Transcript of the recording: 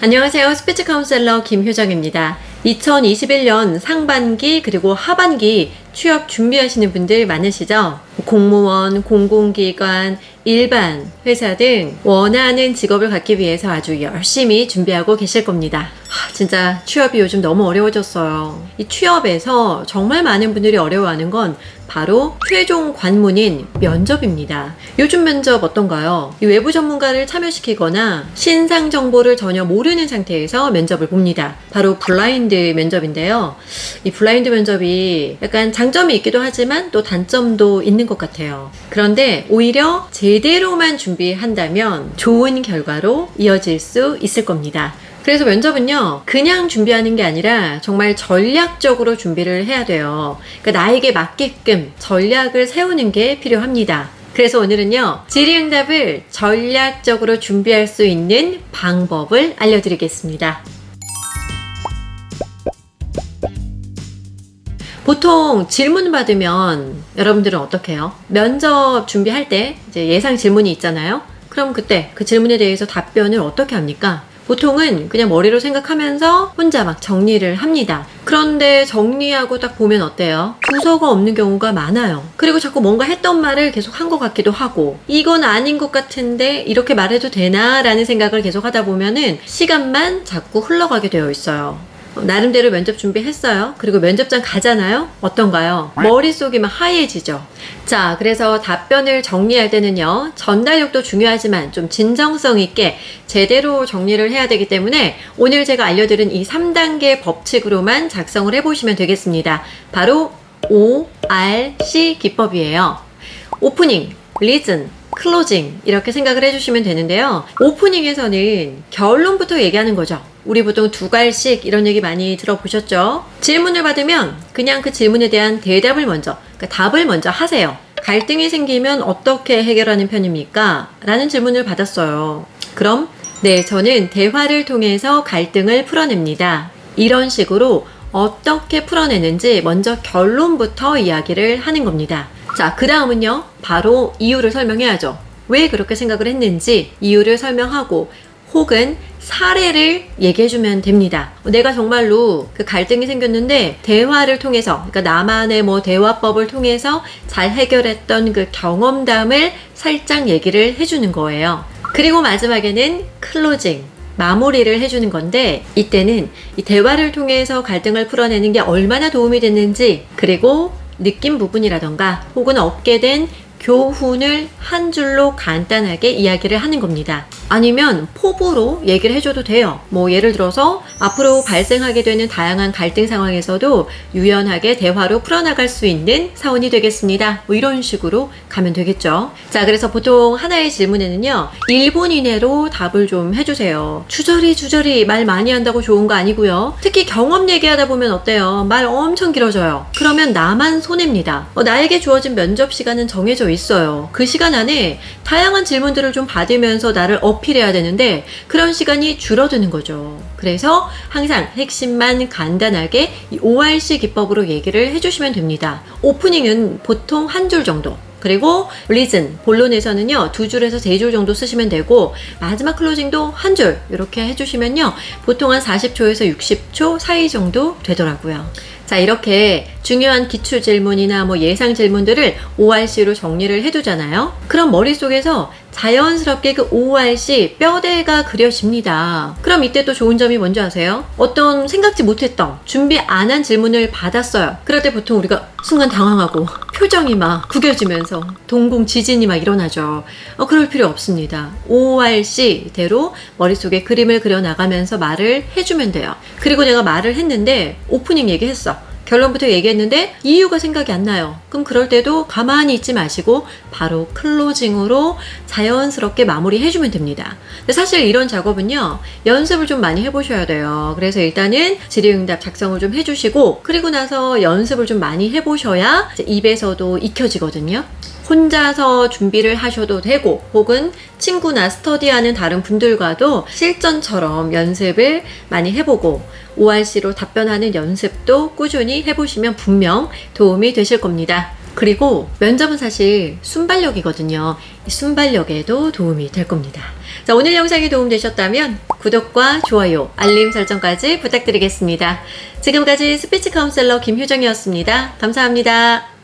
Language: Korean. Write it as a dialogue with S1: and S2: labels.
S1: 안녕하세요. 스피치 카운셀러 김효정입니다. 2021년 상반기 그리고 하반기 취업 준비하시는 분들 많으시죠? 공무원, 공공기관, 일반 회사 등 원하는 직업을 갖기 위해서 아주 열심히 준비하고 계실 겁니다. 진짜 취업이 요즘 너무 어려워졌어요. 이 취업에서 정말 많은 분들이 어려워하는 건 바로 최종 관문인 면접입니다. 요즘 면접 어떤가요? 이 외부 전문가를 참여시키거나 신상 정보를 전혀 모르는 상태에서 면접을 봅니다. 바로 블라인드 면접인데요. 이 블라인드 면접이 약간 장점이 있기도 하지만 또 단점도 있는 것 같아요. 그런데 오히려 제대로만 준비한다면 좋은 결과로 이어질 수 있을 겁니다. 그래서 면접은요, 그냥 준비하는 게 아니라 정말 전략적으로 준비를 해야 돼요. 그러니까 나에게 맞게끔 전략을 세우는 게 필요합니다. 그래서 오늘은요, 질의응답을 전략적으로 준비할 수 있는 방법을 알려드리겠습니다. 보통 질문 받으면 여러분들은 어떻게 해요? 면접 준비할 때 이제 예상 질문이 있잖아요. 그럼 그때 그 질문에 대해서 답변을 어떻게 합니까? 보통은 그냥 머리로 생각하면서 혼자 막 정리를 합니다. 그런데 정리하고 딱 보면 어때요? 주소가 없는 경우가 많아요. 그리고 자꾸 뭔가 했던 말을 계속 한 것 같기도 하고, 이건 아닌 것 같은데 이렇게 말해도 되나? 라는 생각을 계속 하다 보면은 시간만 자꾸 흘러가게 되어 있어요. 나름대로 면접 준비했어요. 그리고 면접장 가잖아요. 어떤가요? 머릿속이 막 하얘지죠. 자, 그래서 답변을 정리할 때는요, 전달력도 중요하지만 좀 진정성 있게 제대로 정리를 해야 되기 때문에 오늘 제가 알려드린 이 3단계 법칙으로만 작성을 해보시면 되겠습니다. 바로 ORC 기법이에요. 오프닝, 리즌, 클로징 이렇게 생각을 해주시면 되는데요. 오프닝에서는 결론부터 얘기하는 거죠. 우리 보통 두 갈씩 이런 얘기 많이 들어보셨죠? 질문을 받으면 그냥 그 질문에 대한 대답을 먼저, 그러니까 답을 먼저 하세요. 갈등이 생기면 어떻게 해결하는 편입니까? 라는 질문을 받았어요. 그럼 네, 저는 대화를 통해서 갈등을 풀어냅니다. 이런 식으로 어떻게 풀어내는지 먼저 결론부터 이야기를 하는 겁니다. 자, 그 다음은요, 바로 이유를 설명해야죠. 왜 그렇게 생각을 했는지 이유를 설명하고 혹은 사례를 얘기해주면 됩니다. 내가 정말로 그 갈등이 생겼는데 대화를 통해서, 그러니까 나만의 대화법을 통해서 잘 해결했던 그 경험담을 살짝 얘기를 해주는 거예요. 그리고 마지막에는 클로징, 마무리를 해주는 건데, 이때는 이 대화를 통해서 갈등을 풀어내는 게 얼마나 도움이 됐는지, 그리고 느낀 부분이라던가 혹은 얻게 된 교훈을 한 줄로 간단하게 이야기를 하는 겁니다. 아니면 포부로 얘기를 해줘도 돼요. 예를 들어서 앞으로 발생하게 되는 다양한 갈등 상황에서도 유연하게 대화로 풀어나갈 수 있는 사원이 되겠습니다. 이런 식으로 가면 되겠죠. 자, 그래서 보통 하나의 질문에는요, 1분 이내로 답을 좀 해주세요. 주저리 말 많이 한다고 좋은 거 아니고요. 특히 경험 얘기하다 보면 어때요? 말 엄청 길어져요. 그러면 나만 손해입니다. 나에게 주어진 면접 시간은 정해져 있어요. 그 시간 안에 다양한 질문들을 좀 받으면서 나를 어필해야 되는데 그런 시간이 줄어드는 거죠. 그래서 항상 핵심만 간단하게 이 ORC 기법으로 얘기를 해주시면 됩니다. 오프닝은 보통 한 줄 정도, 그리고 리즌, 본론에서는요 2줄에서 3줄 정도 쓰시면 되고, 마지막 클로징도 한 줄 이렇게 해주시면요 보통 한 40초에서 60초 사이 정도 되더라고요. 자, 이렇게 중요한 기출 질문이나 예상 질문들을 ORC로 정리를 해두잖아요. 그럼 머릿속에서 자연스럽게 그 ORC 뼈대가 그려집니다. 그럼 이때 또 좋은 점이 뭔지 아세요? 어떤 생각지 못했던 준비 안 한 질문을 받았어요. 그럴 때 보통 우리가 순간 당황하고 표정이 막 구겨지면서 동공 지진이 막 일어나죠. 그럴 필요 없습니다. ORC대로 머릿속에 그림을 그려나가면서 말을 해주면 돼요. 그리고 내가 말을 했는데 오프닝 얘기했어. 결론부터 얘기했는데 이유가 생각이 안 나요. 그럼 그럴 때도 가만히 있지 마시고 바로 클로징으로 자연스럽게 마무리해주면 됩니다. 근데 사실 이런 작업은요, 연습을 좀 많이 해보셔야 돼요. 그래서 일단은 질의응답 작성을 좀 해주시고, 그리고 나서 연습을 좀 많이 해보셔야 입에서도 익혀지거든요. 혼자서 준비를 하셔도 되고, 혹은 친구나 스터디하는 다른 분들과도 실전처럼 연습을 많이 해보고, ORC로 답변하는 연습도 꾸준히 해보시면 분명 도움이 되실 겁니다. 그리고 면접은 사실 순발력이거든요. 이 순발력에도 도움이 될 겁니다. 자, 오늘 영상이 도움되셨다면 구독과 좋아요, 알림 설정까지 부탁드리겠습니다. 지금까지 스피치 카운셀러 김효정이었습니다. 감사합니다.